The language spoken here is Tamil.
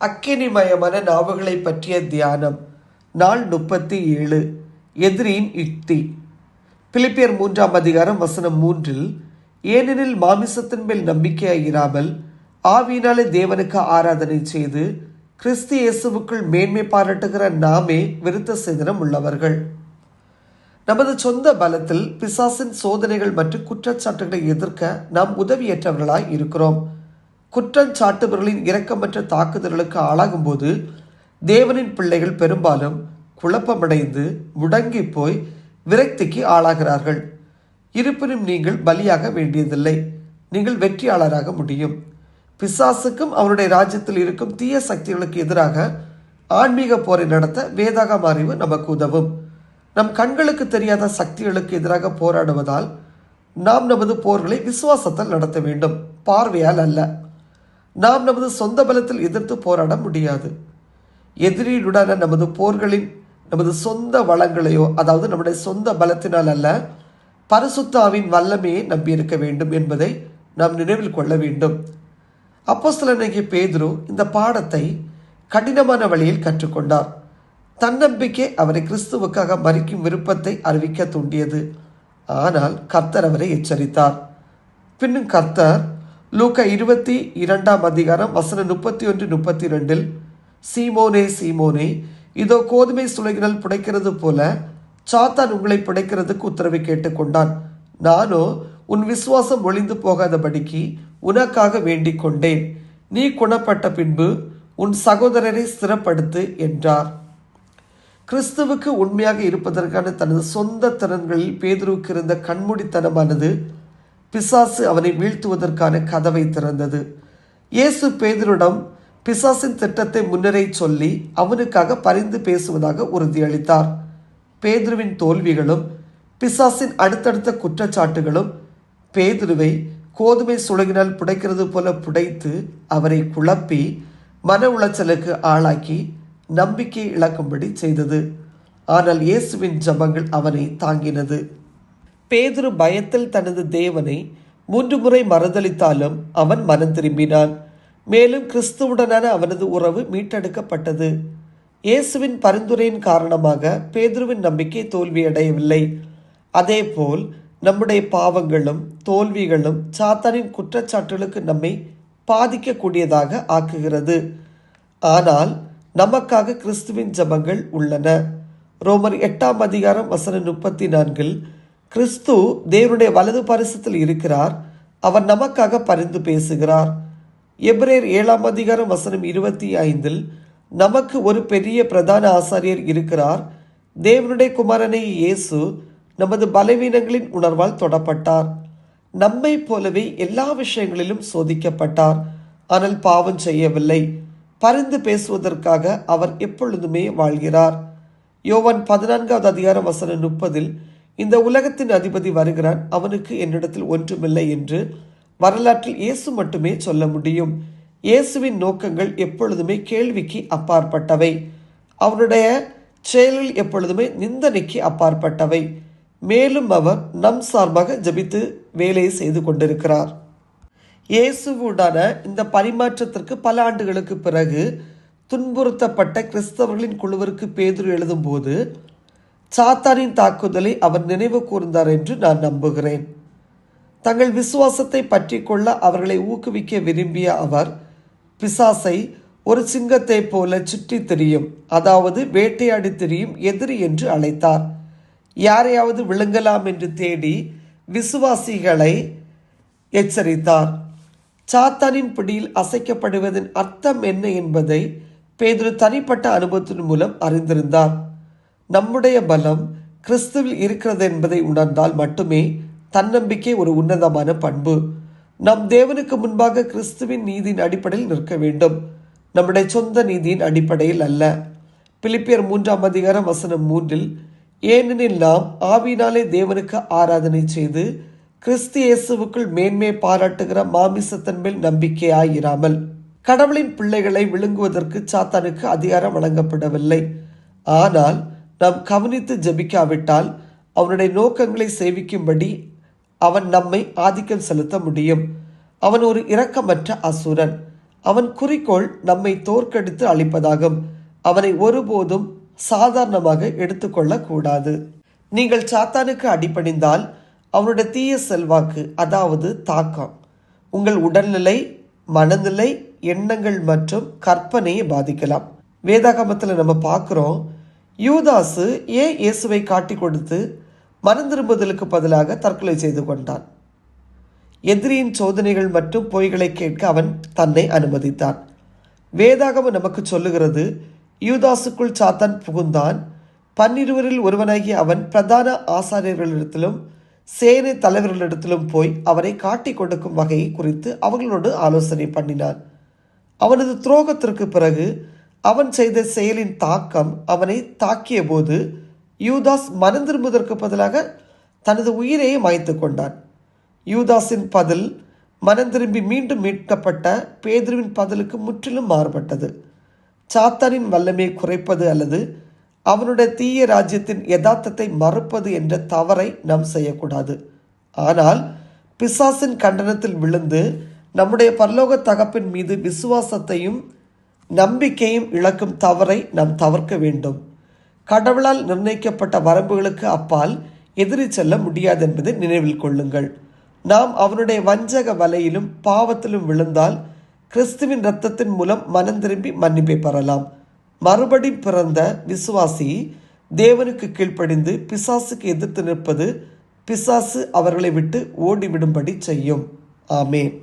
அக்கினிமயமான நாவுகளை பற்றிய தியானம். நாள் 37. எதிரியின் யுக்தி. பிலிப்பியர் 3 வசனம் 3. ஏனெனில் மாமிசத்தின் மேல் நம்பிக்கையாயிராமல் ஆவியினாலே தேவனுக்கு ஆராதனை செய்து கிறிஸ்து இயேசுவுக்குள் மேன்மை பாராட்டுகிற நாமே விருத்த சேதனம் உள்ளவர்கள். நமது சொந்த பலத்தில் பிசாசின் சோதனைகள் மற்றும் குற்றச்சாட்டுகளை எதிர்க்க நாம் உதவியற்றவர்களாய் இருக்கிறோம். குற்றச்சாட்டுபவர்களின் இரக்கமற்ற தாக்குதல்களுக்கு ஆளாகும் போது தேவனின் பிள்ளைகள் பெரும்பாலும் குழப்பமடைந்து முடங்கி போய் விரக்திக்கு ஆளாகிறார்கள். இருப்பினும் நீங்கள் பலியாக வேண்டியதில்லை, நீங்கள் வெற்றியாளராக முடியும். பிசாசுக்கும் அவருடைய ராஜ்யத்தில் இருக்கும் தீய சக்திகளுக்கு எதிராக ஆன்மீக போரை நடத்த வேதாகம அறிவு நமக்கு உதவும். நம் கண்களுக்கு தெரியாத சக்திகளுக்கு எதிராக போராடுவதால் நாம் நமது போர்களை விசுவாசத்தால் நடத்த வேண்டும், பார்வையால் அல்ல. நாம் நமது சொந்த பலத்தில் எதிர்த்து போராட முடியாது. எதிரியுடனான நமது போர்களின் நமது சொந்த வளங்களையோ, அதாவது நம்முடைய சொந்த பலத்தினால் அல்ல, பரிசுத்த ஆவியின் வல்லமையை நம்பியிருக்க வேண்டும் என்பதை நாம் நினைவில் கொள்ள வேண்டும். அப்போஸ்தலனாகிய பேதுரு இந்த பாடத்தை கடினமான வழியில் கற்றுக்கொண்டார். தன்னம்பிக்கை அவரை கிறிஸ்துவுக்காக மரிக்கும் விருப்பத்தை அறிவிக்க தூண்டியது. ஆனால் கர்த்தர் அவரை எச்சரித்தார். பின்னும் கர்த்தர் லூக்கா 22 வசனம் 31-32 சீமோனே சீமோனே, இதோ கோதுமை சுளையினால் புடைக்கிறது போல சாத்தான் உங்களை புடைக்கிறதுக்கு உத்தரவை கேட்டுக்கொண்டான். நானோ உன் விசுவாசம் ஒளிந்து போகாதபடிக்கு உனக்காக வேண்டிக் கொண்டேன். நீ குணப்பட்ட பின்பு உன் சகோதரரை ஸ்திரப்படுத்து என்றார். கிறிஸ்துவுக்கு உண்மையாக இருப்பதற்கான தனது சொந்த திறன்களில் பேதுருவுக்கு இருந்த கண்மூடித்தனமானது பிசாசு அவனை வீழ்த்துவதற்கான கதவை திறந்தது. இயேசு பேதுருவிடம் பிசாசின் திட்டத்தை முன்னரே சொல்லி அவனுக்காக பரிந்து பேசுவதாக உறுதியளித்தார். பேதுருவின் தோல்விகளும் பிசாசின் அடுத்தடுத்த குற்றச்சாட்டுகளும் பேதுருவை கோதுமை சுளையினால் புடைக்கிறது போல புடைத்து அவரை குழப்பி மன உளைச்சலுக்கு ஆளாக்கி நம்பிக்கை இழக்கும்படி செய்தது. ஆனால் இயேசுவின் ஜெபங்கள் அவனை தாங்கினது. பேதுரு பயத்தில் தனது தேவனை 3 முறை மறுதலித்தாலும் அவன் மனம் திரும்பினான். மேலும் கிறிஸ்துவுடனான அவனது உறவு மீட்டெடுக்கப்பட்டது. இயேசுவின் பரிந்துரையின் காரணமாக பேதுருவின் நம்பிக்கை தோல்வியடையவில்லை. அதேபோல் நம்முடைய பாவங்களும் தோல்விகளும் சாத்தானின் குற்றச்சாட்டுகளுக்கு நம்மை பாதிக்கக்கூடியதாக ஆக்குகிறது. ஆனால் நமக்காக கிறிஸ்துவின் ஜெபங்கள் உள்ளன. ரோமர் 8 வசனம் 34 கிறிஸ்து தேவனுடைய வலது பரிசத்தில் இருக்கிறார், அவர் நமக்காக பரிந்து பேசுகிறார். எபிரேயர் 7 வசனம் 25 நமக்கு ஒரு பெரிய பிரதான ஆசாரியர் இருக்கிறார், தேவனுடைய குமாரனை இயேசு நமது பலவீனங்களின் உணர்வால் தொடப்பட்டார், நம்மை போலவே எல்லா விஷயங்களிலும் சோதிக்கப்பட்டார், ஆனால் பாவம் செய்யவில்லை, பரிந்து பேசுவதற்காக அவர் எப்பொழுதுமே வாழ்கிறார். யோவான் 14 வசனம் 30 இந்த உலகத்தின் அதிபதி வருகிறான், அவனுக்கு என்னிடத்தில் ஒன்றுமில்லை என்று வரலாற்றில் இயேசு மட்டுமே சொல்ல முடியும். இயேசுவின் நோக்கங்கள் எப்பொழுதுமே கேள்விக்கு அப்பாற்பட்டவை, அவருடைய செயல்கள் எப்பொழுதுமே நிந்தனைக்கு அப்பாற்பட்டவை. மேலும் அவர் நம் சார்பாக ஜெபித்து வேலையை செய்து கொண்டிருக்கிறார். இயேசுவுடான இந்த பரிமாற்றத்திற்கு பல ஆண்டுகளுக்கு பிறகு துன்புறுத்தப்பட்ட கிறிஸ்தவர்களின் குழுவிற்கு பேதுரு எழுதும்போது சாத்தானின் தாக்குதலை அவர் நினைவு கூர்ந்தார் என்று நான் நம்புகிறேன். தங்கள் விசுவாசத்தை பற்றி கொள்ள அவர்களை ஊக்குவிக்க விரும்பிய அவர் பிசாசை ஒரு சிங்கத்தை போல சுற்றி திரியும், அதாவது வேட்டையாடி திரியும் எதிரி என்று அழைத்தார். யாரையாவது விழுங்கலாம் என்று தேடி விசுவாசிகளை எச்சரித்தார். சாத்தானின் பிடியில் அசைக்கப்படுவதன் அர்த்தம் என்ன என்பதை பேதுரு தனிப்பட்ட அனுபவத்தின் மூலம் அறிந்திருந்தார். நம்முடைய பலம் கிறிஸ்துவில் இருக்கிறது என்பதை உணர்ந்தால் மட்டுமே தன்னம்பிக்கை ஒரு உன்னதமான பண்பு. நம் தேவனுக்கு முன்பாக கிறிஸ்துவின் நீதியின் அடிப்படையில் நிற்க வேண்டும், நம்முடைய சொந்த நீதியின் அடிப்படையில் அல்ல. பிலிப்பியர் 3 வசனம் 3 ஏனெனில் நாம் ஆவியினாலே தேவனுக்கு ஆராதனை செய்து கிறிஸ்து இயேசுவுக்குள் மேன்மை பாராட்டுகிற மாமிசத்தின் மேல் நம்பிக்கையாயிராமல். கடவுளின் பிள்ளைகளை விழுங்குவதற்கு சாத்தானுக்கு அதிகாரம் வழங்கப்படவில்லை. ஆனால் நாம் கவனித்து ஜெபிக்காவிட்டால் அவனுடைய நோக்கங்களை சேவிக்கும்படி அவன் நம்மை ஆதிக்கம் செலுத்த முடியும். அவன் ஒரு இரக்கமற்ற அசுரன். அவன் குறிக்கோள் நம்மை தோற்கடித்து அழிப்பதாகும். அவனை ஒருபோதும் சாதாரணமாக எடுத்துக்கொள்ளக்கூடாது. நீங்கள் சாத்தானுக்கு அடிபணிந்தால் அவனுடைய தீய செல்வாக்கு, அதாவது தாக்கம், உங்கள் உடல்நிலை, மனநிலை, எண்ணங்கள் மற்றும் கற்பனையை பாதிக்கலாம். வேதாகமத்தில் நம்ம பார்க்குறோம், யூதாசு ஏன் இயேசுவை காட்டி கொடுத்து மனம் திரும்புதலுக்கு பதிலாக தற்கொலை செய்து கொண்டான்? எதிரியின் சோதனைகள் மற்றும் பொய்களை கேட்க அவன் தன்னை அனுமதித்தான். வேதாகமம் நமக்கு சொல்லுகிறது, யூதாசுக்குள் சாத்தான் புகுந்தான். 12 ஒருவனாகிய அவன் பிரதான ஆசாரியர்களிடத்திலும் சேனை தலைவர்களிடத்திலும் போய் அவரை காட்டி கொடுக்கும் வகையை குறித்து அவர்களோடு ஆலோசனை பண்ணினான். அவனது துரோகத்திற்கு பிறகு அவன் செய்த செயலின் தாக்கம் அவனை தாக்கிய போது யூதாஸ் மனம் திரும்புவதற்கு பதிலாக தனது உயிரையே மாய்த்து கொண்டான். யூதாஸின் பதில் மனம் திரும்பி மீண்டும் மீட்கப்பட்ட பேதுருவின் பதிலுக்கு முற்றிலும் மாறுபட்டது. சாத்தானின் வல்லமையை குறைப்பது அல்லது அவனுடைய தீய ராஜ்யத்தின் யதார்த்தத்தை மறுப்பது என்ற தவறை நாம் செய்யக்கூடாது. ஆனால் பிசாசின் கண்டனத்தில் விழுந்து நம்முடைய பரலோக தகப்பின் மீது விசுவாசத்தையும் நம்பிக்கையும் இழக்கும் தவறை நாம் தவிர்க்க வேண்டும். கடவுளால் நிர்ணயிக்கப்பட்ட வரம்புகளுக்கு அப்பால் எதிரி செல்ல முடியாது என்பதை நினைவில் கொள்ளுங்கள். நாம் அவனுடைய வஞ்சக வலையிலும் பாவத்திலும் விழுந்தால் கிறிஸ்துவின் இரத்தத்தின் மூலம் மனம் திரும்பி மன்னிப்பை பெறலாம். மறுபடி பிறந்த விசுவாசி தேவனுக்கு கீழ்ப்படிந்து பிசாசுக்கு எதிர்த்து நிற்பது பிசாசு அவர்களை விட்டு ஓடிவிடும்படி செய்யும். ஆமென்.